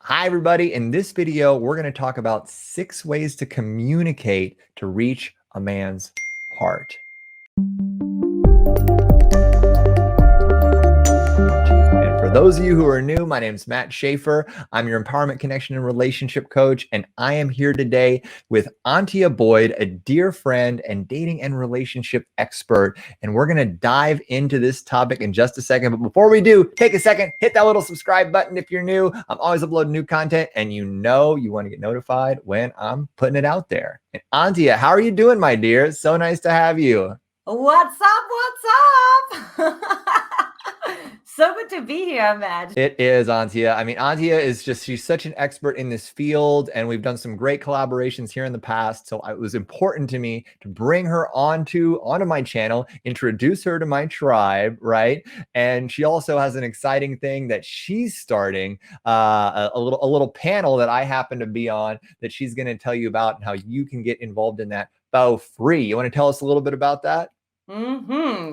Hi, everybody. In this video, we're going to talk about 6 ways to communicate to reach a man's heart. And for those of you who are new, my name is Matt Shaffer. I'm your empowerment, connection, and relationship coach. And I am here today with Antia Boyd, a dear friend and dating and relationship expert. And we're going to dive into this topic in just a second. But before we do, take a second, hit that little subscribe button if you're new. I'm always uploading new content, and you want to get notified when I'm putting it out there. And Antia, how are you doing, my dear? It's so nice to have you. What's up? What's up? So good to be here, Matt. It is, Antia. I mean, Antia she's such an expert in this field, and we've done some great collaborations here in the past. So it was important to me to bring her onto my channel, introduce her to my tribe, right? And she also has an exciting thing that she's starting, a little panel that I happen to be on that she's going to tell you about and how you can get involved in that for free. You want to tell us a little bit about that?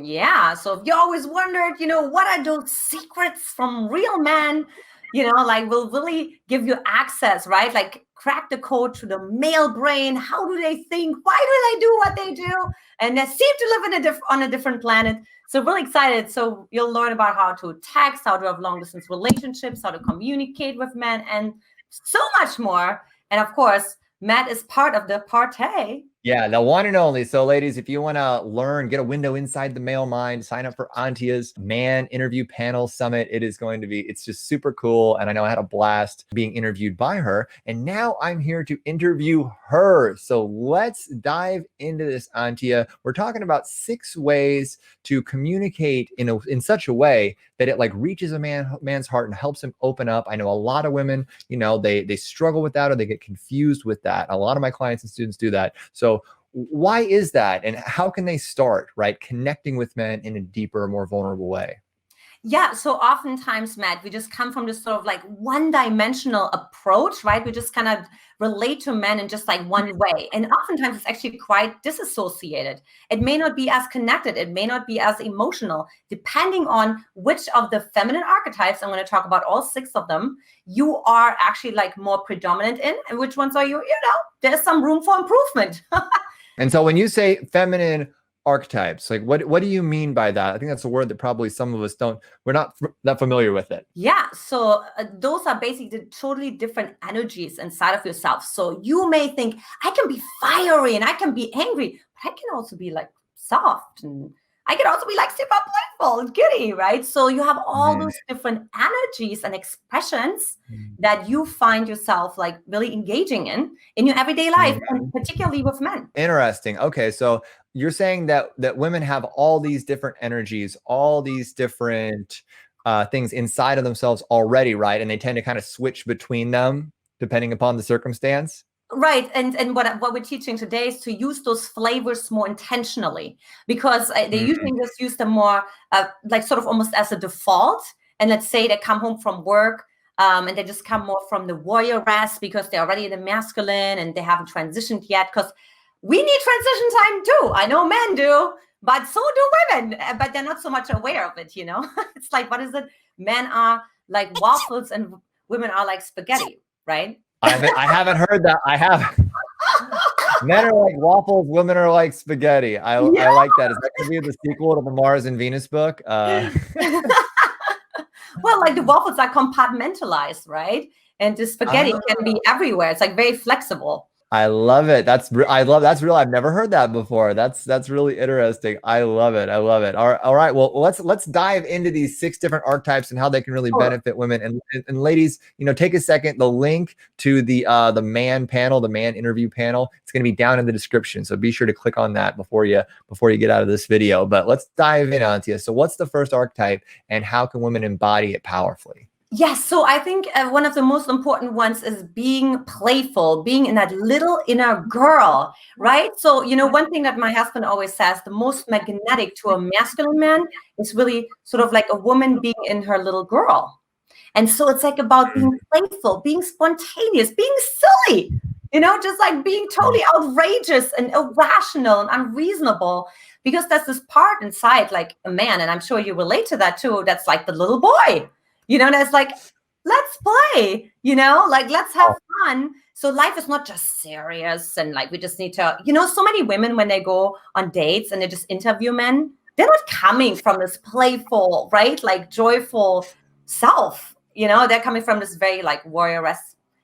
Yeah. So if you always wondered, what are those secrets from real men, like will really give you access, right? Like crack the code to the male brain. How do they think? Why do they do what they do? And they seem to live on a different planet. So really excited. So you'll learn about how to text, how to have long distance relationships, how to communicate with men, and so much more. And of course, Matt is part of the party. Yeah, the one and only. So ladies, if you want to learn, get a window inside the male mind, sign up for Antia's Man Interview Panel Summit. It's just super cool. And I know I had a blast being interviewed by her. And now I'm here to interview her. So let's dive into this, Antia. We're talking about 6 ways to communicate in such a way that it like reaches a man's heart and helps him open up. I know a lot of women, they struggle with that, or they get confused with that. A lot of my clients and students do that. So why is that? And how can they start, right, connecting with men in a deeper, more vulnerable way? Yeah, so oftentimes, Matt, we just come from this sort of like one-dimensional approach, right? We just kind of relate to men in just like one way. And oftentimes it's actually quite disassociated. It may not be as connected. It may not be as emotional, depending on which of the feminine archetypes, I'm going to talk about all 6 of them, you are actually like more predominant in, and which ones are you, there's some room for improvement. And so when you say feminine archetypes, like what do you mean by that? I think that's a word that probably some of us we're not that familiar with it. Yeah, so those are basically totally different energies inside of yourself. So you may think, I can be fiery and I can be angry, but I can also be like soft, and I can also be like super playful and giddy, right? So you have all those different energies and expressions that you find yourself like really engaging in your everyday life, and particularly with men. Interesting. Okay, so you're saying that women have all these different energies, all these different things inside of themselves already, right? And they tend to kind of switch between them depending upon the circumstance. Right, and what we're teaching today is to use those flavors more intentionally, because they usually just use them more like sort of almost as a default. And let's say they come home from work and they just come more from the warrioress because they're already in the masculine and they haven't transitioned yet, because we need transition time too. I know men do, but so do women, but they're not so much aware of it, It's like, what is it? Men are like waffles and women are like spaghetti, right? I haven't heard that. I haven't. Men are like waffles, women are like spaghetti. I like that. Is that going to be the sequel to the Mars and Venus book? Well, like the waffles are compartmentalized, right? And the spaghetti can be everywhere. It's like very flexible. I love it. That's real. I've never heard that before. That's really interesting. I love it. All right. Well, let's dive into these 6 different archetypes and how they can really benefit women. And ladies, take a second. The link to the man panel, the man interview panel, it's going to be down in the description. So be sure to click on that before you get out of this video. But let's dive in, Antia. So what's the first archetype, and how can women embody it powerfully? Yes, so I think one of the most important ones is being playful, being in that little inner girl, right? So, one thing that my husband always says, the most magnetic to a masculine man is really sort of like a woman being in her little girl. And so it's like about being playful, being spontaneous, being silly, just like being totally outrageous and irrational and unreasonable, because that's this part inside like a man, and I'm sure you relate to that too, that's like the little boy. That's like, let's play, you know, like let's have fun. So life is not just serious and like we just need to, you know, so many women when they go on dates and they just interview men, they're not coming from this playful, right? Like joyful self, you know, they're coming from this very like warrioress.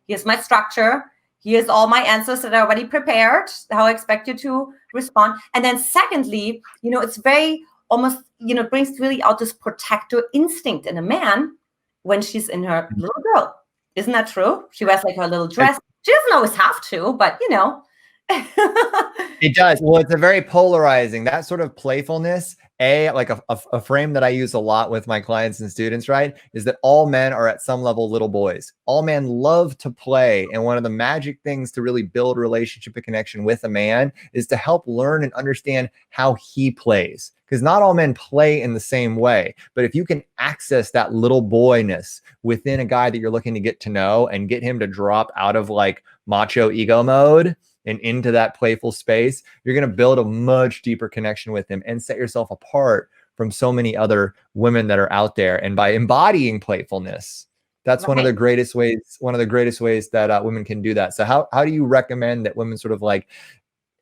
Here's my structure. Here's all my answers that are already prepared, how I expect you to respond. And then secondly, you know, it's very almost, you know, brings really out this protector instinct in a man when she's in her little girl. Isn't that true? She wears like her little dress. She doesn't always have to, but you know. It does. Well, it's a very polarizing, that sort of playfulness, like a frame that I use a lot with my clients and students, right, is that all men are at some level little boys. All men love to play. And one of the magic things to really build relationship and connection with a man is to help learn and understand how he plays. Because not all men play in the same way. But if you can access that little boyness within a guy that you're looking to get to know and get him to drop out of like macho ego mode and into that playful space, you're going to build a much deeper connection with him and set yourself apart from so many other women that are out there. And by embodying playfulness, that's one of the greatest ways, that women can do that. So how do you recommend that women sort of like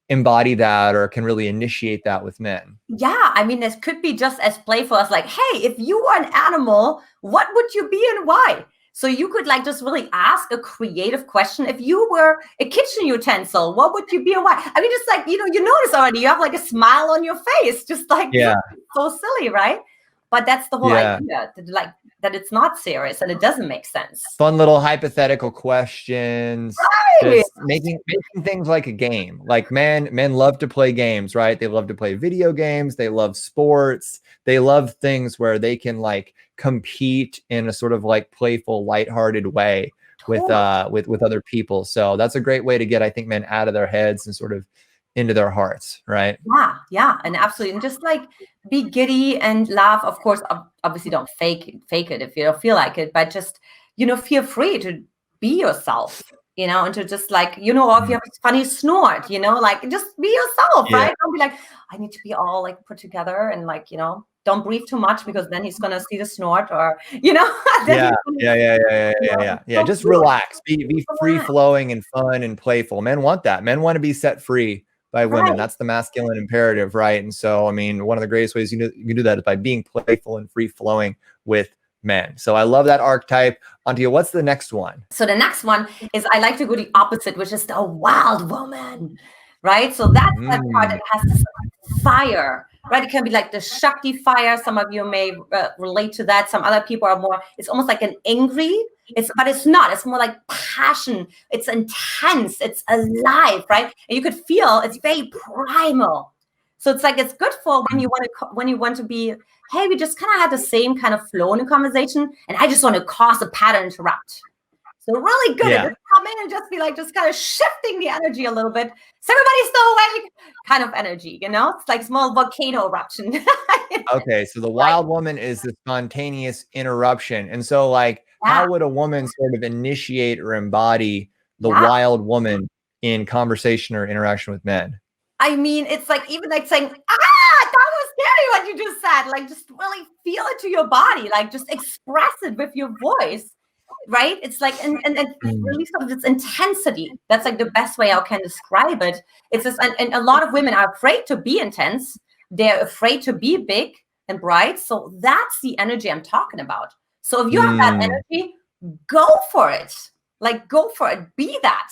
embody that or can really initiate that with men? Yeah, I mean, this could be just as playful as like, hey, if you were an animal, what would you be and why? So you could like just really ask a creative question. If you were a kitchen utensil, what would you be and why? I mean, just like, you know, you notice already, you have like a smile on your face, just like, so silly, right? But that's the whole idea, that it's not serious and it doesn't make sense. Fun little hypothetical questions, just making things like a game. Like men love to play games, right? They love to play video games. They love sports. They love things where they can like compete in a sort of like playful, lighthearted way with other people. So that's a great way to get, I think, men out of their heads and sort of into their hearts, right? Yeah, and absolutely. And just like be giddy and laugh. Of course, obviously don't fake it if you don't feel like it, but just, you know, feel free to be yourself, you know, and to just like, you know, or if you have a funny snort, you know, like just be yourself, right? Don't be like, I need to be all like put together and like, you know, don't breathe too much because then he's gonna see the snort or, you know. Just relax, be free flowing and fun and playful. Men want that. Men want to be set free by women. That's the masculine imperative, right? And so, I mean, one of the greatest ways you can do that is by being playful and free flowing with men. So I love that archetype. Antia, what's the next one? So the next one is, I like to go the opposite, which is the wild woman, right? So that's that part that has this fire, right? It can be like the Shakti fire. Some of you may relate to that. Some other people are more, it's almost like an angry, but it's not. It's more like passion. It's intense. It's alive, right? And you could feel it's very primal. So it's like, it's good for when you want to be, hey, we just kind of had the same kind of flow in a conversation, and I just want to cause a pattern interrupt. So really good at just come in and just be like, just kind of shifting the energy a little bit. So everybody's still awake kind of energy, you know? It's like small volcano eruption. Okay, so the wild woman is the spontaneous interruption. And so like, how would a woman sort of initiate or embody the wild woman in conversation or interaction with men? I mean, it's like even like saying, that was scary what you just said. Like just really feel it to your body, like just express it with your voice. Right? It's like, and really sort of this intensity. That's like the best way I can describe it. It's this, and a lot of women are afraid to be intense. They're afraid to be big and bright. So that's the energy I'm talking about. So if you have that energy, go for it. Like, go for it. Be that.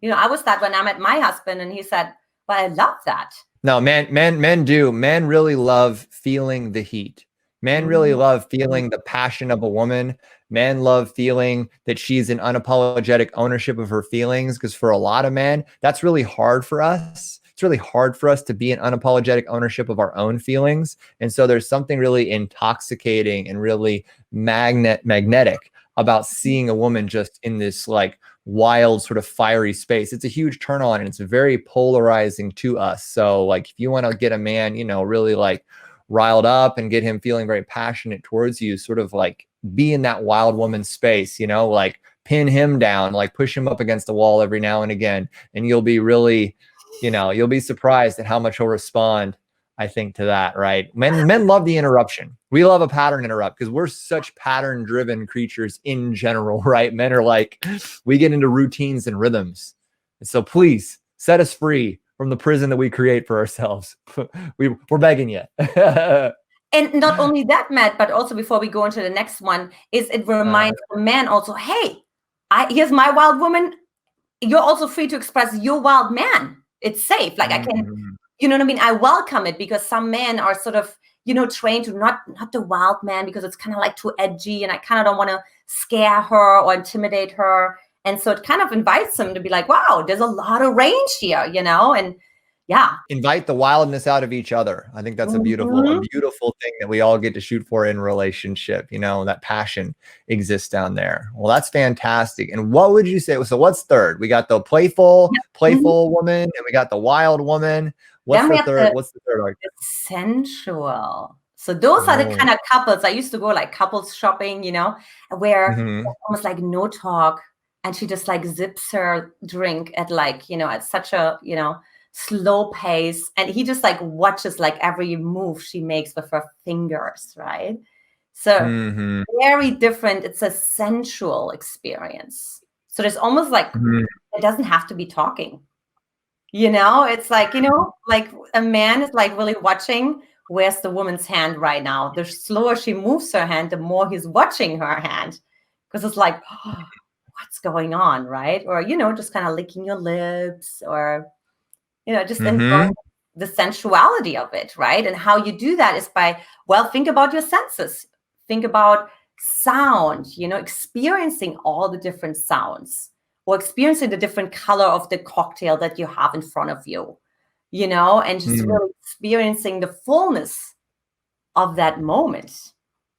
You know, I was that when I met my husband, and he said, well, I love that. No, men do. Men really love feeling the heat. Men really love feeling the passion of a woman. Men love feeling that she's in unapologetic ownership of her feelings, because for a lot of men, that's really hard for us. It's really hard for us to be in unapologetic ownership of our own feelings. And so there's something really intoxicating and really magnetic about seeing a woman just in this like wild sort of fiery space. It's a huge turn on, and it's very polarizing to us. So like, if you want to get a man, you know, really like riled up and get him feeling very passionate towards you, sort of like be in that wild woman space, you know, like pin him down, like push him up against the wall every now and again. And you'll be really, you know, you'll be surprised at how much he'll respond I think, to that, right? Men love the interruption. We love a pattern interrupt because we're such pattern driven creatures in general, right? Men are like, we get into routines and rhythms. And so please set us free from the prison that we create for ourselves. We're begging you. And not only that, Matt, but also before we go into the next one, is it reminds the man also, hey, here's my wild woman. You're also free to express your wild man. It's safe. Like I can, you know what I mean? I welcome it, because some men are sort of, you know, trained to not the wild man, because it's kind of like too edgy and I kind of don't want to scare her or intimidate her. And so it kind of invites them to be like, wow, there's a lot of range here, you know? And yeah. Invite the wildness out of each other. I think that's a beautiful thing that we all get to shoot for in relationship. You know, that passion exists down there. Well, that's fantastic. And what would you say? So what's third? We got the playful woman, and we got the wild woman. What's the third? What's the third? Sensual. So those are the kind of couples. I used to go like couples shopping, you know, where almost like no talk. And she just like zips her drink at like, you know, at such a, you know, slow pace, and he just like watches like every move she makes with her fingers, right? So very different. It's a sensual experience. So there's almost like it doesn't have to be talking, you know. It's like, you know, like a man is like really watching where's the woman's hand right now. The slower she moves her hand, the more he's watching her hand, because it's like, oh, what's going on, right? Or, you know, just kind of licking your lips, or you know, just enjoy the sensuality of it, right? And how you do that is by, well, think about your senses. Think about sound, you know, experiencing all the different sounds, or experiencing the different color of the cocktail that you have in front of you, you know, and just really experiencing the fullness of that moment.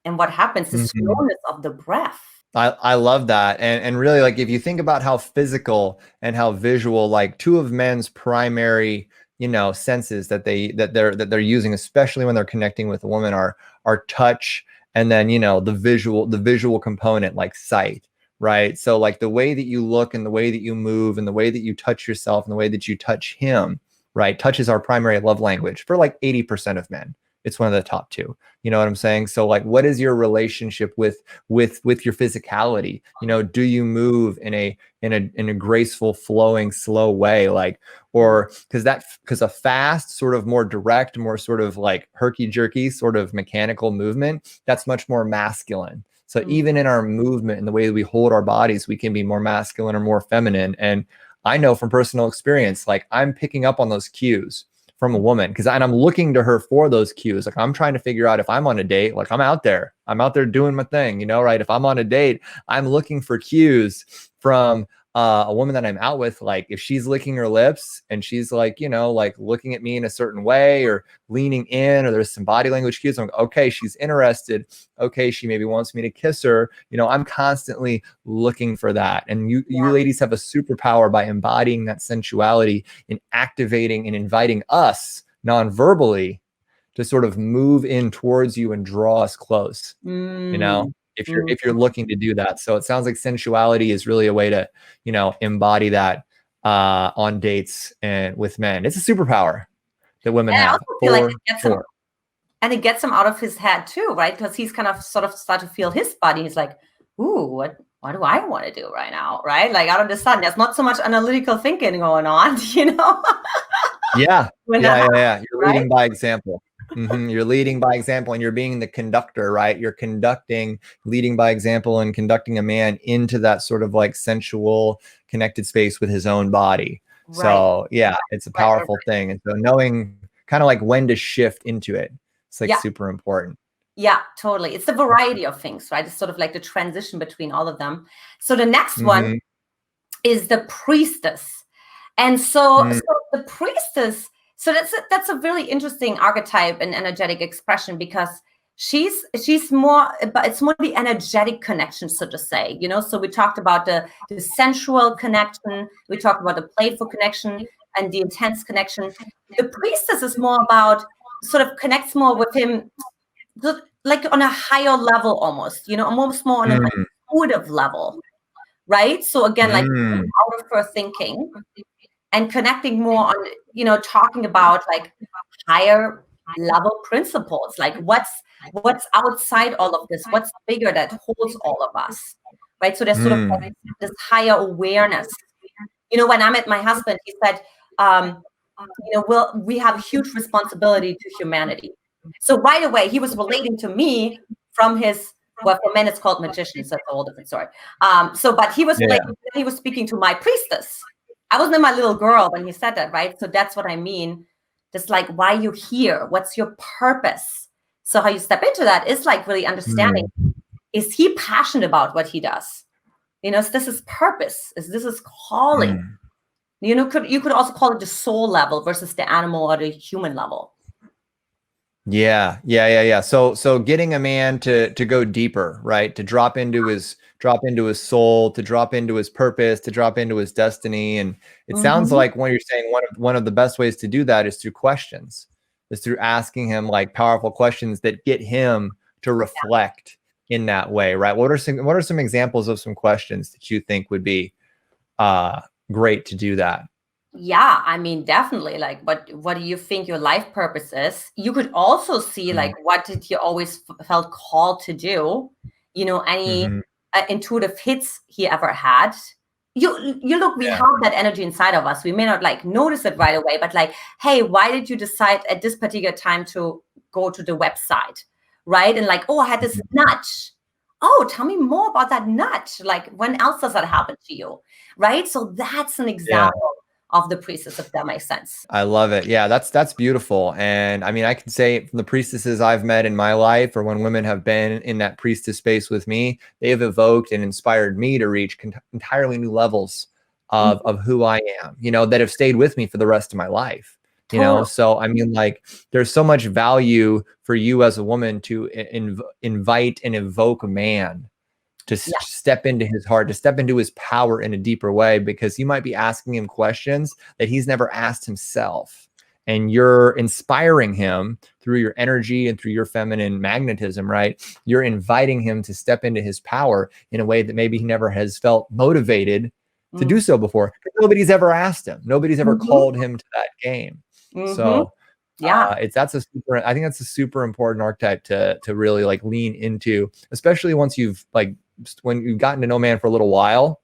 And what happens, the slowness of the breath. I love that. And really, like, if you think about how physical and how visual, like two of men's primary, you know, senses that they're using, especially when they're connecting with a woman, are touch, and then, you know, the visual component, like sight, right? So like the way that you look and the way that you move and the way that you touch yourself and the way that you touch him, right? Touch is our primary love language for like 80% of men. It's one of the top two. You know what I'm saying? So like, what is your relationship with your physicality? You know, do you move in a graceful, flowing, slow way? Like, or because a fast, sort of more direct, more sort of like herky-jerky sort of mechanical movement, that's much more masculine. So even in our movement and the way that we hold our bodies, we can be more masculine or more feminine. And I know from personal experience, like I'm picking up on those cues from a woman, and I'm looking to her for those cues. Like I'm trying to figure out if I'm on a date, like I'm out there doing my thing, you know, right? If I'm on a date, I'm looking for cues from a woman that I'm out with. Like if she's licking her lips and she's like, you know, like looking at me in a certain way or leaning in, or there's some body language cues, I'm like, okay, she's interested. Okay, she maybe wants me to kiss her. You know, I'm constantly looking for that. And you ladies have a superpower by embodying that sensuality and activating and inviting us non-verbally to sort of move in towards you and draw us close, you know? If you're looking to do that. So it sounds like sensuality is really a way to, you know, embody that on dates and with men. It's a superpower that women have. I also feel like it gets him out of his head too, right? Because he's kind of sort of start to feel his body. He's like, ooh, what do I want to do right now, right? Like out of the sun, there's not so much analytical thinking going on, you know? Yeah. You're leading by example. You're leading by example, and you're being the conductor, right? You're leading by example and conducting a man into that sort of like sensual connected space with his own body. Right. So yeah, it's a powerful thing. And so knowing kind of like when to shift into it, it's like super important. Yeah, totally. It's the variety of things, right? It's sort of like the transition between all of them. So the next one is the priestess. And so the priestess, so that's a really interesting archetype and energetic expression, because she's more, but it's more the energetic connection, so to say, you know. So we talked about the sensual connection, we talked about the playful connection and the intense connection. The priestess is more about, sort of connects more with him, like on a higher level almost, you know, almost more on an intuitive level, right? So again, like out of her thinking, and connecting more on, you know, talking about like higher level principles. Like what's outside all of this? What's bigger that holds all of us, right? So there's sort of like this higher awareness. You know, when I met my husband, he said, you know, we have a huge responsibility to humanity. So right away, he was relating to me from his, well, for men it's called magicians. That's a whole different story. But he was relating, he was speaking to my priestess. I wasn't my little girl when he said that, right? So that's what I mean. Just like why you're here, what's your purpose? So how you step into that is like really understanding, is he passionate about what he does? You know, is this his purpose? Is this his calling? You know, you could also call it the soul level versus the animal or the human level. Yeah. So getting a man to go deeper, right? To drop into his soul, to drop into his purpose, to drop into his destiny. And it sounds like when you're saying one of the best ways to do that is through questions, is through asking him like powerful questions that get him to reflect in that way, right? What are some examples of some questions that you think would be great to do that? Yeah, I mean, definitely. Like, what do you think your life purpose is? You could also see like, what did you always felt called to do? You know, any intuitive hits he ever had. You look, we have that energy inside of us. We may not like notice it right away, but like, hey, why did you decide at this particular time to go to the website, right? And like, oh, I had this nudge. Oh, tell me more about that nudge. Like, when else does that happen to you, right? So that's an example of the priestess, if that makes sense. I love it. Yeah, that's beautiful. And I mean, I can say from the priestesses I've met in my life, or when women have been in that priestess space with me, they have evoked and inspired me to reach entirely new levels of who I am, you know, that have stayed with me for the rest of my life. You know, so I mean, like, there's so much value for you as a woman to invite and evoke a man to step into his heart, to step into his power in a deeper way, because you might be asking him questions that he's never asked himself. And you're inspiring him through your energy and through your feminine magnetism, right? You're inviting him to step into his power in a way that maybe he never has felt motivated to do so before. Nobody's ever asked him. Nobody's ever called him to that game. So I think that's a super important archetype to really like lean into, especially once you've like, when you've gotten to know man for a little while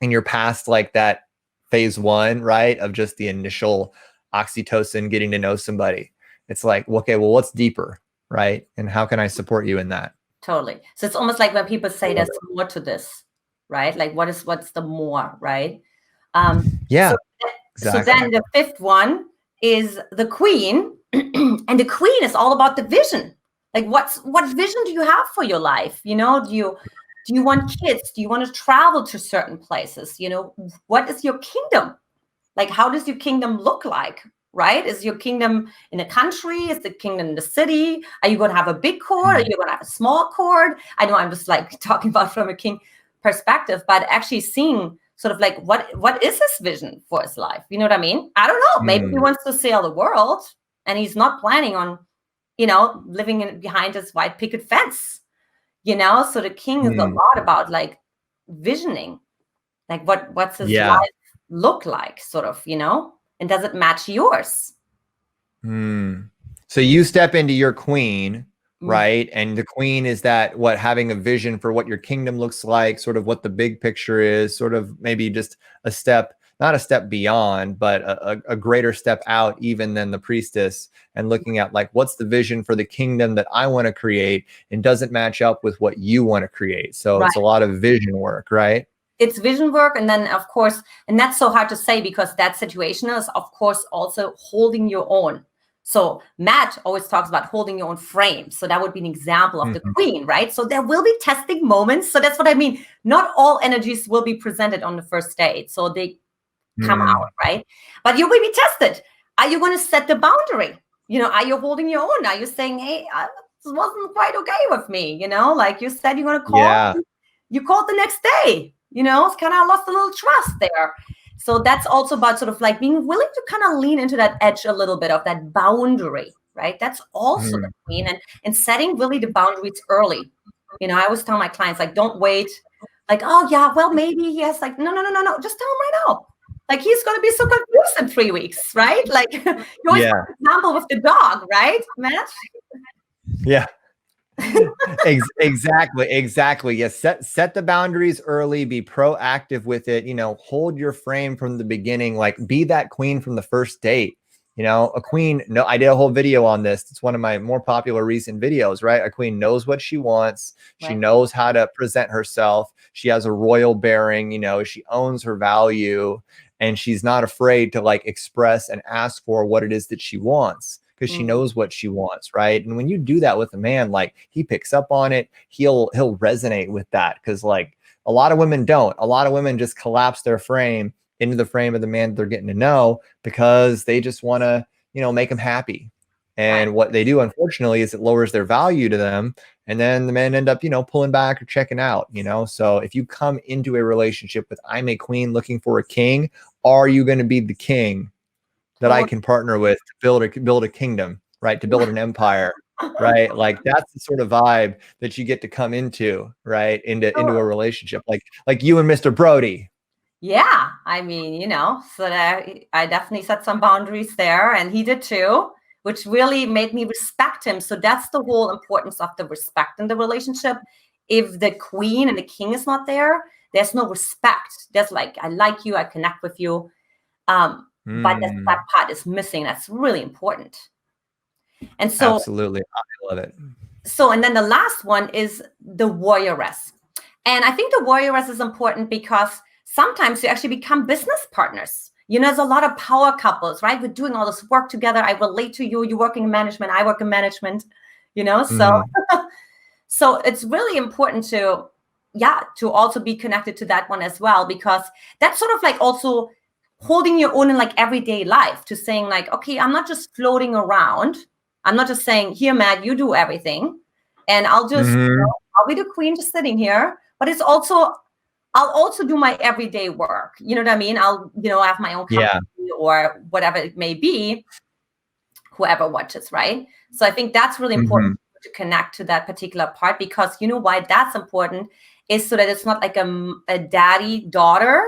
and you're past like that phase one, right, of just the initial oxytocin, getting to know somebody. It's like, okay, well, what's deeper, right? And how can I support you in that? Totally. So it's almost like when people say there's more to this, right? Like what's the more, right? So then the fifth one is the queen. And the queen is all about the vision. Like what vision do you have for your life? You know, do you want kids? Do you want to travel to certain places? You know, what is your kingdom? Like, how does your kingdom look like, right? Is your kingdom in a country? Is the kingdom in the city? Are you going to have a big court? Are you going to have a small court? I know I'm just like talking about from a king perspective, but actually seeing sort of like what is his vision for his life? You know what I mean? I don't know. Maybe he wants to sail the world and he's not planning on, you know, living behind his white picket fence. You know, so the king is a lot about like visioning, like what's his life look like, sort of, you know, and does it match yours? So you step into your queen, right? And the queen is that having a vision for what your kingdom looks like, sort of what the big picture is, sort of maybe just a step, not a step beyond, but a greater step out even than the priestess, and looking at like, what's the vision for the kingdom that I want to create, and doesn't match up with what you want to create. So it's a lot of vision work, right? It's vision work. And then of course, and that's so hard to say because that situation is of course also holding your own. So Matt always talks about holding your own frame. So that would be an example of the queen, right? So there will be testing moments. So that's what I mean. Not all energies will be presented on the first date. So they come out, right? But you will be tested. Are you going to set the boundary? You know, are you holding your own? Are you saying, hey, this wasn't quite okay with me? You know, like you said, you're going to call. You called the next day. You know, it's kind of lost a little trust there. So that's also about sort of like being willing to kind of lean into that edge a little bit of that boundary, right? That's also the queen, and setting really the boundaries early. You know, I always tell my clients, like, don't wait. Like, oh yeah, well, maybe he has like, no. Just tell him right now. like he's going to be so confused in 3 weeks, right? Like you always have an example with the dog, right, Matt? Yeah. Exactly. Yes. Set the boundaries early, be proactive with it, you know, hold your frame from the beginning, like be that queen from the first date. You know, a queen, no, I did a whole video on this. It's one of my more popular recent videos, right? A queen knows what she wants. She knows how to present herself. She has a royal bearing, you know, she owns her value, and she's not afraid to like express and ask for what it is that she wants, because she knows what she wants, right? And when you do that with a man, like he picks up on it, he'll resonate with that, because like a lot of women don't. A lot of women just collapse their frame into the frame of the man they're getting to know, because they just want to, you know, make them happy. And what they do, unfortunately, is it lowers their value to them. And then the men end up, you know, pulling back or checking out, you know? So if you come into a relationship with, I'm a queen looking for a king, are you going to be the king that I can partner with to build a kingdom, right? To build an empire, right? Like that's the sort of vibe that you get to come into, right? Into a relationship, like you and Mr. Brody. Yeah, I mean, you know, so that I definitely set some boundaries there, and he did too, which really made me respect him. So that's the whole importance of the respect in the relationship. If the queen and the king is not there, there's no respect. There's like, I like you, I connect with you. But that part is missing. That's really important. And so absolutely, I love it. So, and then the last one is the warrioress. And I think the warrioress is important because sometimes you actually become business partners. You know, there's a lot of power couples, right? We're doing all this work together. I relate to you. You're working in management. I work in management, you know, so so it's really important to also be connected to that one as well, because that's sort of like also holding your own in like everyday life, to saying like, okay, I'm not just floating around. I'm not just saying, here, Matt, you do everything, and I'll just, you know, I'll be the queen just sitting here. But it's also, I'll also do my everyday work. You know what I mean? I'll, you know, have my own company or whatever it may be, whoever watches, right? So I think that's really important to connect to that particular part, because you know why that's important is so that it's not like a daddy-daughter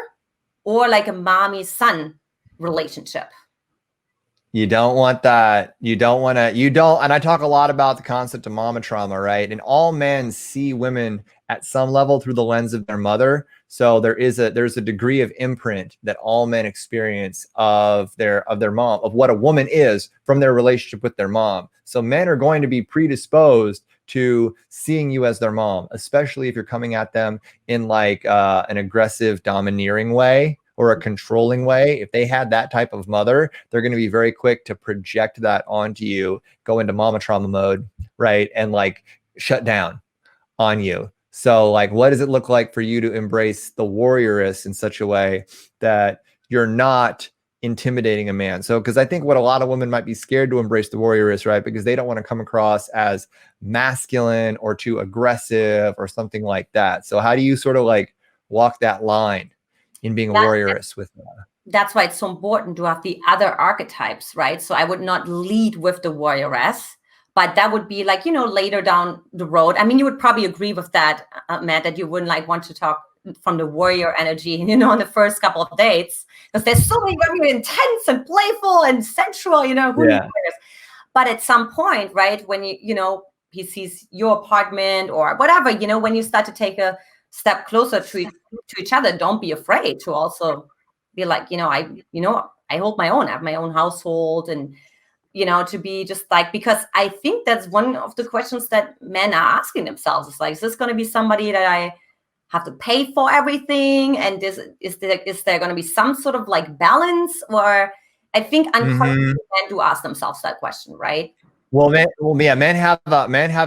or like a mommy-son relationship. You don't want that. You don't want to, and I talk a lot about the concept of mama trauma, right? And all men see women at some level through the lens of their mother. So there's a degree of imprint that all men experience of their mom, of what a woman is from their relationship with their mom. So men are going to be predisposed to seeing you as their mom, especially if you're coming at them in like an aggressive, domineering way, or a controlling way. If they had that type of mother, they're going to be very quick to project that onto you, go into mama trauma mode, right? And like shut down on you. So like, what does it look like for you to embrace the warrioress in such a way that you're not intimidating a man? So, because I think what a lot of women might be scared to embrace the warrioress, right? Because they don't want to come across as masculine or too aggressive or something like that. So how do you sort of like walk that line in being a warrioress with that's why it's so important to have the other archetypes, right? So I would not lead with the warrioress, but that would be like, you know, later down the road. I mean, you would probably agree with that, Matt, that you wouldn't like want to talk from the warrior energy, you know, on the first couple of dates, because there's so many very intense and playful and sensual, you know, who needs warriors? But at some point, right, when you know, he sees your apartment or whatever, you know, when you start to take a step closer to each other, don't be afraid to also be like, you know, I hold my own, I have my own household, and, you know, to be just like, because I think that's one of the questions that men are asking themselves. It's like, is this going to be somebody that I have to pay for everything? And is there going to be some sort of like balance? Or I think unconsciously men do ask themselves that question, right? Well, men have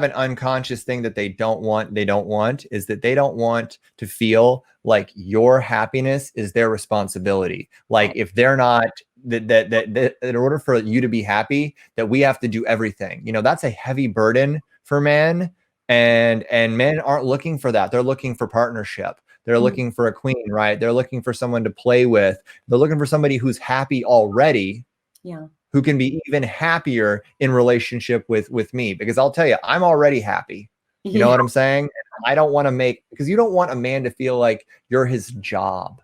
an unconscious thing that they don't want is that they don't want to feel like your happiness is their responsibility. Like if they're not, that in order for you to be happy, that we have to do everything. You know, that's a heavy burden for men, and men aren't looking for that. They're looking for partnership. They're looking for a queen, right? They're looking for someone to play with. They're looking for somebody who's happy already. Yeah. Who can be even happier in relationship with me, because I'll tell you, I'm already happy. You know what I'm saying? I don't want to because you don't want a man to feel like you're his job.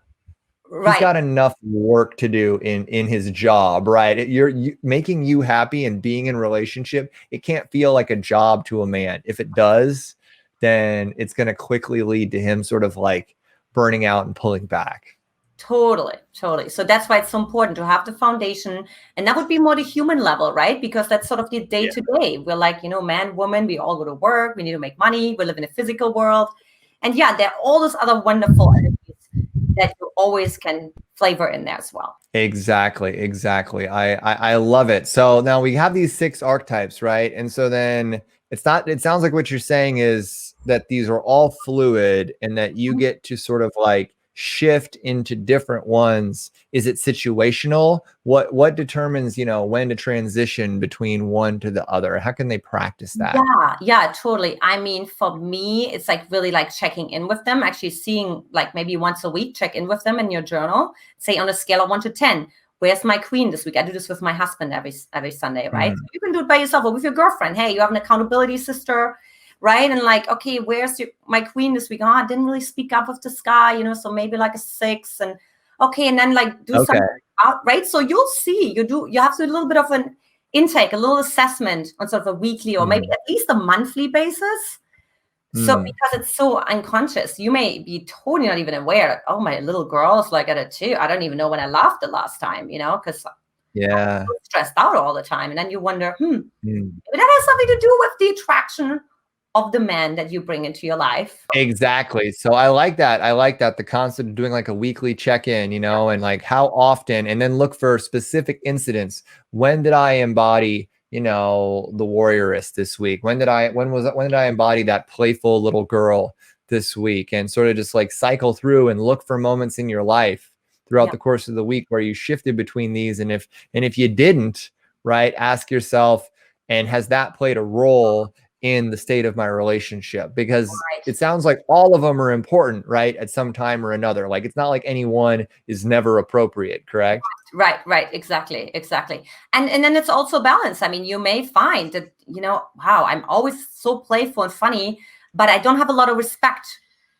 he's got enough work to do in his job, right? Making you happy and being in relationship, it can't feel like a job to a man. If it does, then it's going to quickly lead to him sort of like burning out and pulling back. Totally. So that's why it's so important to have the foundation, and that would be more the human level, right? Because that's sort of the day to day. We're like, man, woman, we all go to work, we need to make money, we live in a physical world. And yeah, there are all those other wonderful energies that you always can flavor in there as well. Exactly. I love it. So now we have these 6 archetypes, right? And so then it sounds like what you're saying is that these are all fluid and that you get to sort of like shift into different ones. Is it situational? What determines, when to transition between one to the other? How can they practice that? Yeah, totally. I mean, for me, it's like really like checking in with them, actually seeing like maybe once a week, check in with them in your journal, say on a scale of 1 to 10, where's my queen this week? I do this with my husband every Sunday, right? So you can do it by yourself or with your girlfriend. Hey, you have an accountability sister, right? And like, okay, where's my queen this week? I didn't really speak up with this guy, so maybe like a 6. And okay, and then like do something out, right? So you'll see, you have to do a little bit of an intake, a little assessment on sort of a weekly or maybe at least a monthly basis. So because it's so unconscious, you may be totally not even aware that, oh, my little girl is like at a 2. I don't even know when I laughed the last time, because I'm so stressed out all the time. And then you wonder, maybe that has something to do with the attraction of the man that you bring into your life. Exactly. So I like that. The concept of doing like a weekly check-in, and like how often, and then look for specific incidents. When did I embody, the warrioress this week? When did I embody that playful little girl this week? And sort of just like cycle through and look for moments in your life throughout the course of the week where you shifted between these. And if you didn't, right, ask yourself, and has that played a role in the state of my relationship? Because it sounds like all of them are important, right? At some time or another. Like, it's not like any one is never appropriate, correct? Right. Exactly. And then it's also balance. I mean, you may find that, wow, I'm always so playful and funny, but I don't have a lot of respect.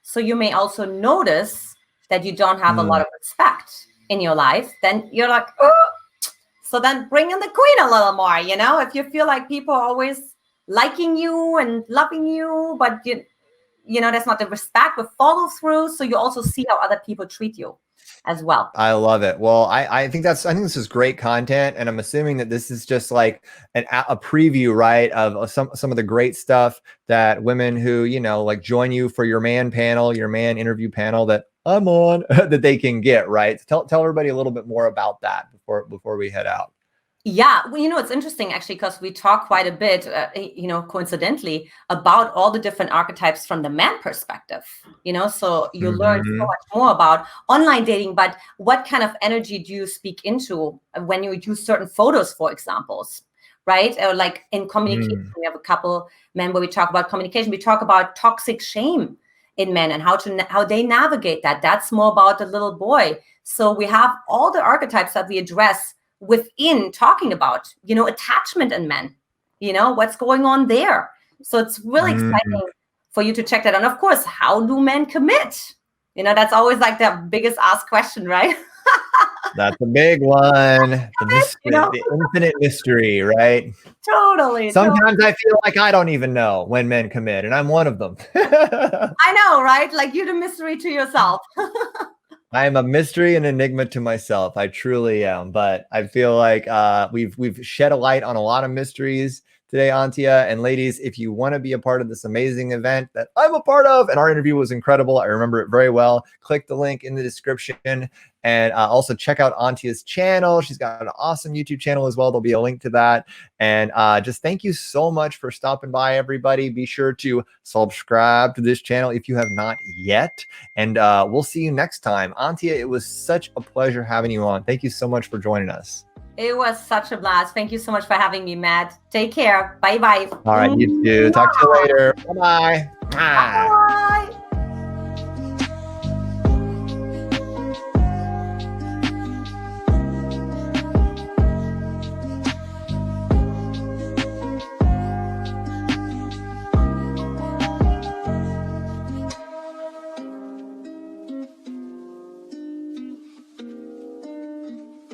So you may also notice that you don't have a lot of respect in your life. Then you're like, oh, so then bring in the queen a little more, if you feel like people are always liking you and loving you, but that's not the respect with follow through. So you also see how other people treat you as well. I love it. Well, I think this is great content, and I'm assuming that this is just like a preview, right, of some of the great stuff that women who like join you for your man panel, your man interview panel that I'm on, that they can get, right? So tell everybody a little bit more about that before we head out. Yeah, well, it's interesting actually, because we talk quite a bit, coincidentally, about all the different archetypes from the man perspective, so you learn so much more about online dating, but what kind of energy do you speak into when you use certain photos, for examples, right? Or like in communication, we have a couple men where we talk about communication. We talk about toxic shame in men and how they navigate that. That's more about the little boy. So we have all the archetypes that we address within talking about, attachment in men, what's going on there. So it's really exciting for you to check that. And of course, how do men commit? That's always like the biggest asked question, right? That's a big one. The mystery, the infinite mystery, right? Totally. Sometimes I feel like I don't even know when men commit, and I'm one of them. I know, right? Like, you're the mystery to yourself. I am a mystery and enigma to myself. I truly am. But I feel like we've shed a light on a lot of mysteries today, Antia. And ladies, if you want to be a part of this amazing event that I'm a part of, and our interview was incredible, I remember it very well, click the link in the description. And also check out Antia's channel. She's got an awesome YouTube channel as well. There'll be a link to that. And just thank you so much for stopping by, everybody. Be sure to subscribe to this channel if you have not yet. And we'll see you next time. Antia, it was such a pleasure having you on. Thank you so much for joining us. It was such a blast. Thank you so much for having me, Matt. Take care. Bye-bye. All right, you too. Talk to you later. Bye-bye. Bye.